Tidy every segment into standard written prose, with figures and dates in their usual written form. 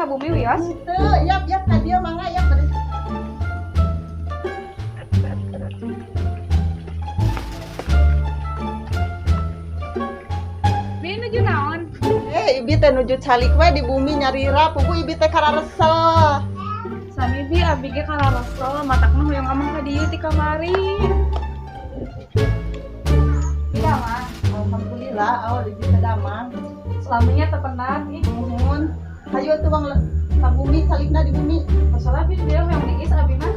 ka bumi wios. Teu, yap ka dieu mangga yap bari. Bi nuju naon? Ibi teh nuju calik we di bumi nyarira pugu ibi teh kararesel. Sami bi abi ge kararosol matak mah hoyong amang ka dieu ti kamari. Iya mah. Alhamdulillah awal di teh damang. Selamanya terpenat ih. Nuhun. Hayu tuh bang ka bumi calikna di bumi. Masalah bi dia hoyong niis abi mah.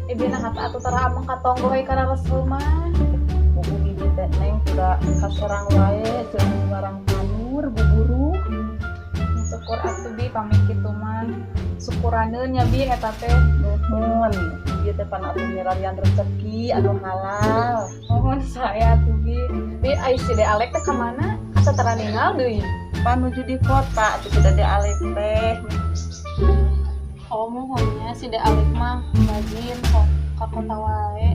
Ibi na kata atuh tara amang katonggo we kararosol mah. Pugu ibi teh neng sudah kaserang wae jeung barang manur buburu. Syukur atuh bi pamit kitu mah. Syukuraneun nya bi eta teh. Nuhun. Ibi teh pan atuh nyararian rezeki anu halal. Mohon saya tuh bi. Bi ai si de Alek teh ka mana? Asa tara ninggal deui. Panuju di kota atuh sudah di alif teh. Oh mohonnya si de Alek mah rajin kok ka kota wae.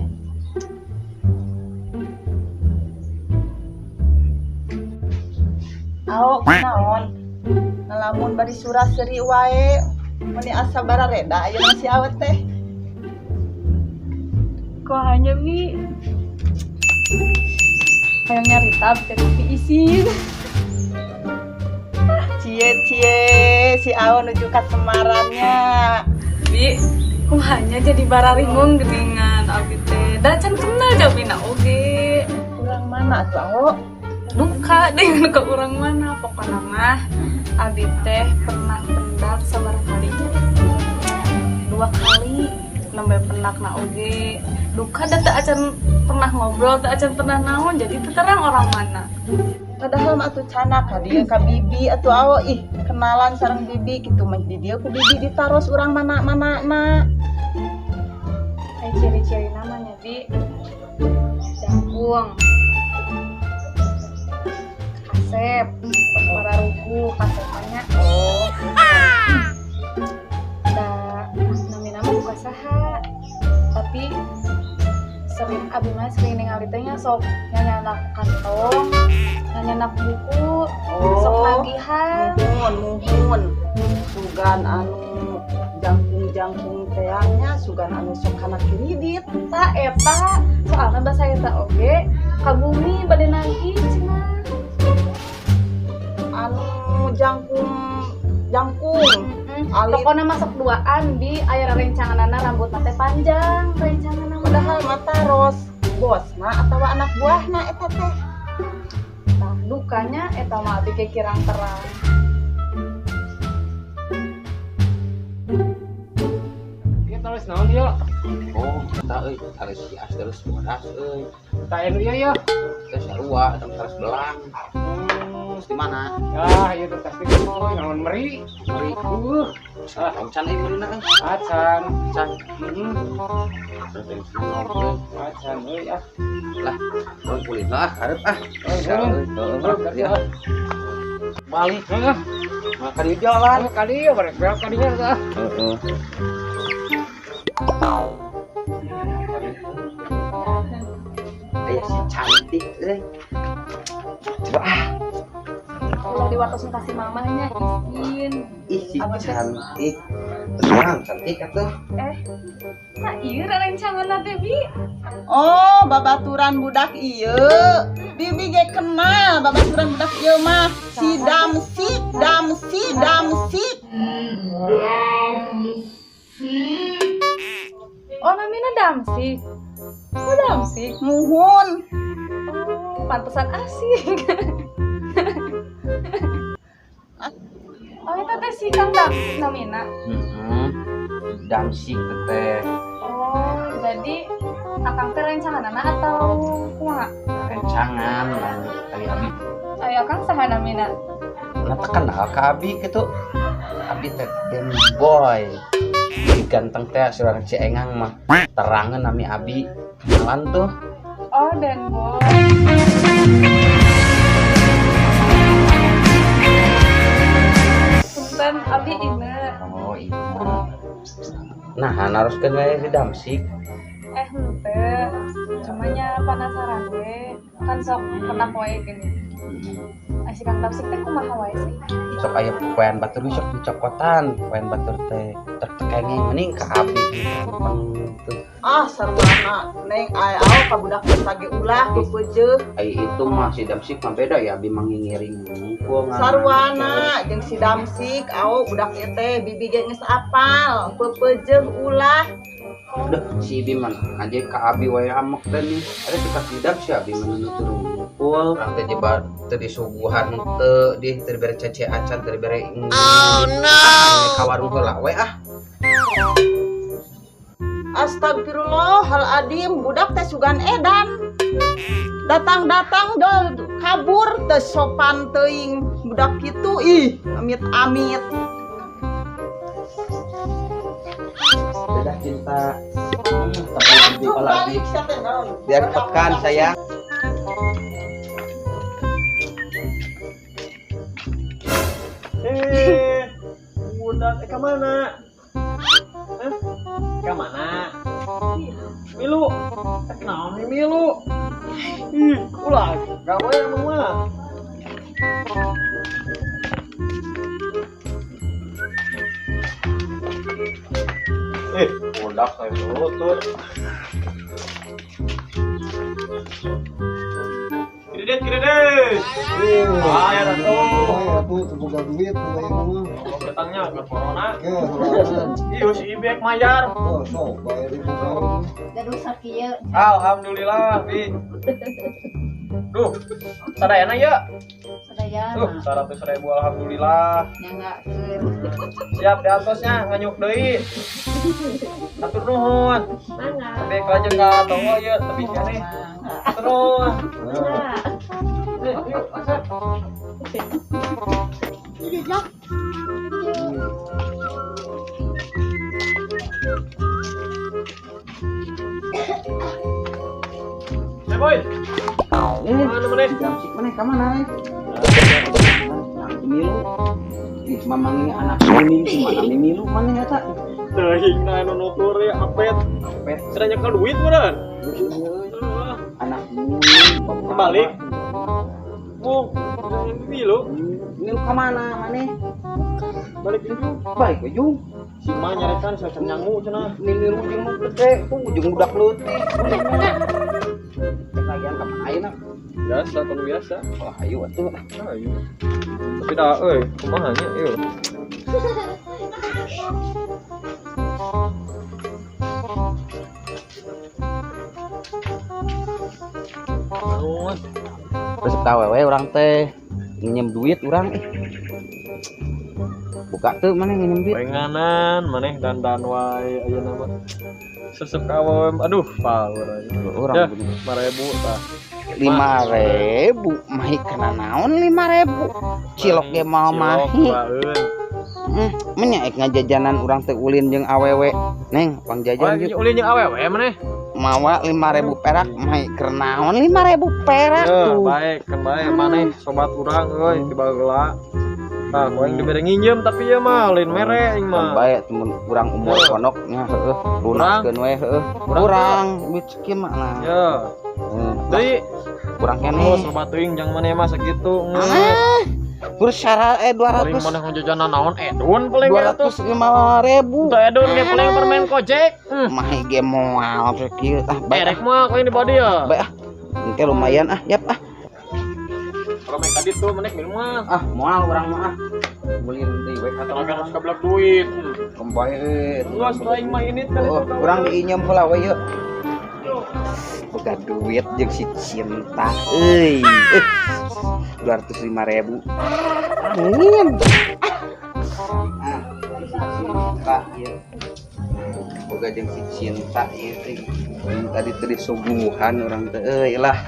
Aok naon? Ngalamun bari surah seri wae. Mani asa barareda aya nasi awet teh. Kok hanya bi kayak nyarita bisa diisin. Cie si Aw nuju ka Semarannya. Bi kok hanya jadi bararingung geningan abi teh. Da can kenal jawabina oge. Urang mana atuh Aw? Duka dengan ke urang mana pokokna mah abi teh pernah pendak sabar kalinya. 2 kali nembe pendakna oge. Duka da teu acan pernah ngobrol, teu acan pernah naon jadi teu terang orang mana. Padahal mah atuh cana ka dieu ka bibi atuh Aw ih kenalan sareng bibi kitu mah di dieu ku bibi ditaros urang mana-manana. Ai ciri-ciri namanya bi jangkung, kasep, para rugu, kasepannya. Oh, Da namina mah buka saha. Tapi sering abi mah sering ningali teh nya sok nyanyanak kantong, nyanyanak buku, sok nagihan. muhun. Sugan anu jangkung teangnya sugan anu sok kana kredit. Ta eta soalna basa eta oge ka bumi bade nagih cenah. Anu jangkung alit. Pokoknya masuk duaan bi aya rencanganana rambut teh panjang rencanganana Padahal mata ros bosna atau anak buahna eta teh. nah dukanya eta mah abi ge kirang terang. Ieu tulis naon ieu? Oh, tak taris hias terus bodas euy. Tak anu ieu ya. Teh sarua eta taris belang. Di mana? Ah, ieu teh pasti koy naon meri. Meri. Can ieu beuna euy. Acan. Can. Acan euy ah. Lah, mau kulit lah, hareup ah. Balik. Heeh. Maka di jalan. Kali ya beres beres kadinya tah. Heeh. Aya si cantik euy. Coba ah. Kalau diwatosin kasih mamanya izin. Ih, si cantik. Tenang, cantik atuh. Nah ieu rencanganna teh bi. Oh, babaturan budak ieu. Bibi ge kenal babaturan budak ieu mah si Damsik. Oh namina Damsik. Oh Damsik. Muhun. Oh pantesan asing. Oh itu teh si Kang Damsik namina. Damsik teh. Oh jadi akang teh rencanganana atau kumaha? Rencangan kali abi. Aya Kang saha namina? Kenapa kenal ka abi gitu? Abi teh dem boy. Ganteng teh surang Ciengang mah. Terangan nami abi. Kenalan tuh. Oh dan boy. Punten abi inget. Oh iya. Nah, harus kenal si Damsik. Henteu. Cumanya penasaran we. Kan sok pernah wae gini. Asik Kang Tapsik teh kumaha wae sih? Sok aya poean batur nih sok dicokotan, poean batur teh tertekenging mending ka abi gitu. Ah sarwana neng aya aw ka budak sage ulah di pejeuk. Ai itu mah si Damsik mah beda ya abi mangingiring ngungkul Sarwana jeung si Damsik aw budak ieu teh bibi ge geus apal pepejeung ulah. Udah si Ibi man aja ka abi wae amek teh nih. Ada kita tidak si abi man nutur ngungkul. Urang teh jebar teu disuguhan teu di teu dibere cece acan teu dibere. Oh no. Ka warung heula we ah. Astagfirullahaladzim, budak teh sugan edan. Datang-datang dol kabur teh sopan teuing budak kitu ih, amit-amit. Sudah cinta. Tapi lebih lagi. Biar pekan sayang. Budak ke mana? Ke mana? Milu. Kenapa nih Milu? Ulah, gawe emang mah. Budak saya dulu tuh. Kredit. Bayar tuh. Semoga duit Kalau datangnya ke corona. ya Iyo si Ibek mayar. sok bayar itu Alhamdulillah, Bi. Duh, sadayana ya. Duh, 100.000 alhamdulillah. Siap di atasnya nganyuk deui. Atur nuhun. Ibek lanjut ka tonggo ya, tapi nih. Terus. Yuk, asap. Boy. Mana meneh? Damsik meneh ka mana nih? Milu. Ih mamangi anak kuning gimana Milu mana eta? Teuing na anu nutur ya apet. Pet Cenah nyekel duit meureun. anak Kembali. Bung, Milu Milu ka mana maneh? balik dulu. Baik we Jung. Si Ma nyarekan seueur nyangu cenah. Milu jeung nu gede tuh jeung budak leutik. Lagian ka mana ayeuna? Biasa kan biasa. Wah ayo atuh. Ayo. Tapi dah kumaha nya ieu. Nuhun. Resep tahu we urang teh nginjem duit urang buka tuh mana nginjem duit Penganan maneh dandan wae ayeuna mah. Sesep kawem. Aduh, power aja. urang Ya, 5.000 tah. 5.000 mahi kana naon 5.000 cilok ge mau mahi menyaek ngajajanan urang teh ulin jeung awewe neng pang jajan Oh, ulin jeung awewe maneh. mawa 5.000 perak mahi keur naon 5.000 perak Ya, tuh baik kan baik maneh sobat urang euy tiba heula. Tah, koeng dibere nginjem tapi ya mah lain mere aing kan mah. bae temen urang umur ponoknya heueuh lunaskeun we heueuh urang duit kieu mah nah Ya. Deui urang oh, keneh sobat teuing jang maneh mah sakitu. terus syarat Paling 200 maneh ngajajanan naon edun paling ge atuh. 205.000 Teu edun ge paling permen kojek. mahi ge moal teh kieu ah bae Erek mah koeng di body ya. bae ah engke lumayan ah yap ah Kalau main tadi tuh menek minum mah. ah moal urang mah ah beliin deui we Atau kan harus keblak duit. kembae Luas tuh aing mah ini tadi. urang diinyem heula we yeuh boga duit jeung si cinta euy 205.000 angin cinta ieu boga jeung si cinta ieu tadi teu disuguhan urang teh euy lah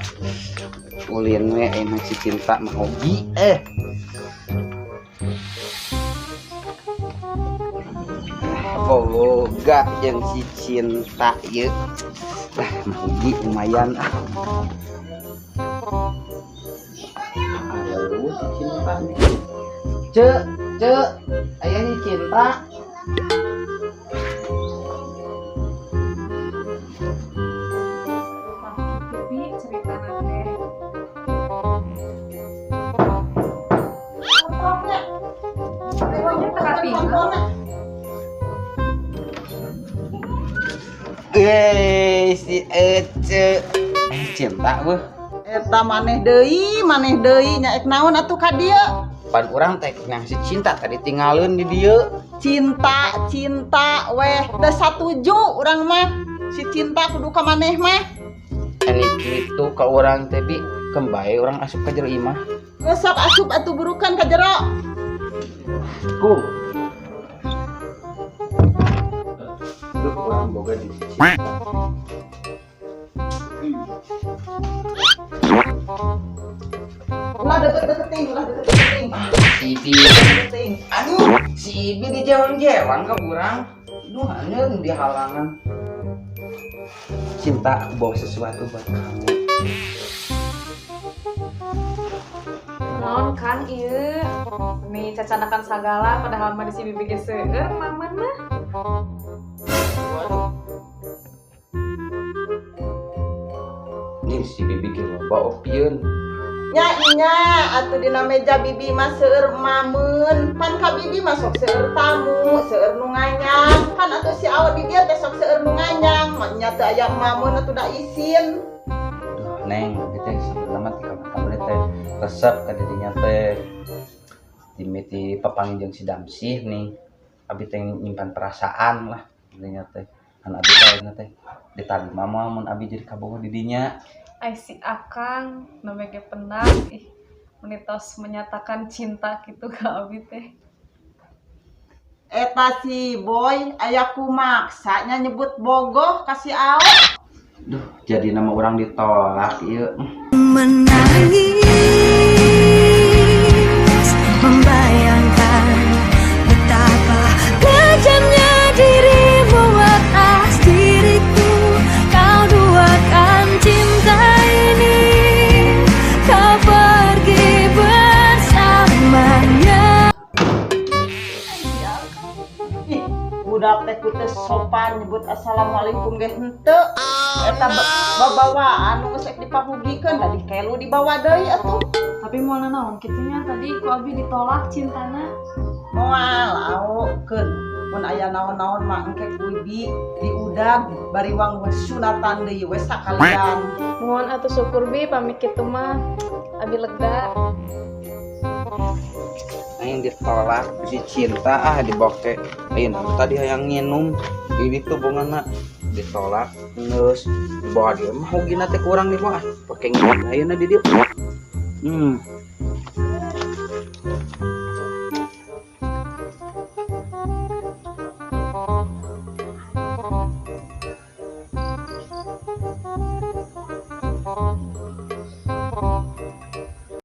ulin we emang si cinta mah hobi boga jeung si cinta ieu lah mah hobi lumayan aduh si cinta cek aya ni cinta Tapi cerita nanti cinta beuh. Eta maneh deui nyaek naon atuh ka dieu? Pan urang teh yang si cinta tadi tinggalin di dieu. Cinta weh teu satuju urang mah. Si cinta kudu ka maneh mah. Ini itu ke orang teh bi kembali orang asup ka jero imah. Geus sok asup atuh burukan ka jero. Kum. Duh orang boga di sini. Ulah deket-deketing. Si Ibi, aduh, si Ibi di jewang-jewang ke urang. Duh, anjir di halangan. Cinta, aku bawa sesuatu buat kamu. Non kan ieu. Nih cacanakan sagala padahal mah di si bibi ge seueur maman mah. Nih si Bibi ke loba opieun. Nya atuh dina meja bibi mah seueur mamun. Pan ka bibi mah sok seueur tamu, seueur nu nganyang. Kan atuh si awak di dieu teh sok seueur nu nganyang. Nya teu aya mamun atuh da isin. Duh, Neng, abi teh sebenarnya ti kamar teh resep ka didinya teh. Timiti papangin jeung si Damsih nih. Abi teh nyimpan perasaan lah didinya teh. Kan abi teh teh ditarima mah mun abi jadi kabogoh didinya. Ai si Akang namanya penang ih menitos menyatakan cinta gitu ke abi teh. Eta si boy aya kumaksa nya nyebut bogoh ka si awak. Duh, jadi nama orang ditolak ieu. Menangis membayangkan betapa kejamnya dirimu atas diriku. Kau duakan cinta ini, kau pergi bersamanya. Ih, budak teh ku teh sopan nyebut assalamualaikum ge henteu. Eta babawaan nu geus dipahugikeun da dikelu dibawa deui atuh. Tapi mau naon kitunya tadi ku abi ditolak cintana. Moal aokeun mun aya naon-naon mah engke ku bibi diudag bari wang sunatan deui we sakalian. Mohon atuh syukur bi pamit kitu mah abi lega. Aing ditolak si cinta diboke. Ayeuna tadi hayang nginum. Ini tuh bongana ditolak terus dibawa dia mah hogina teh kurang di bawah. Pake nginum ayeuna di dieu.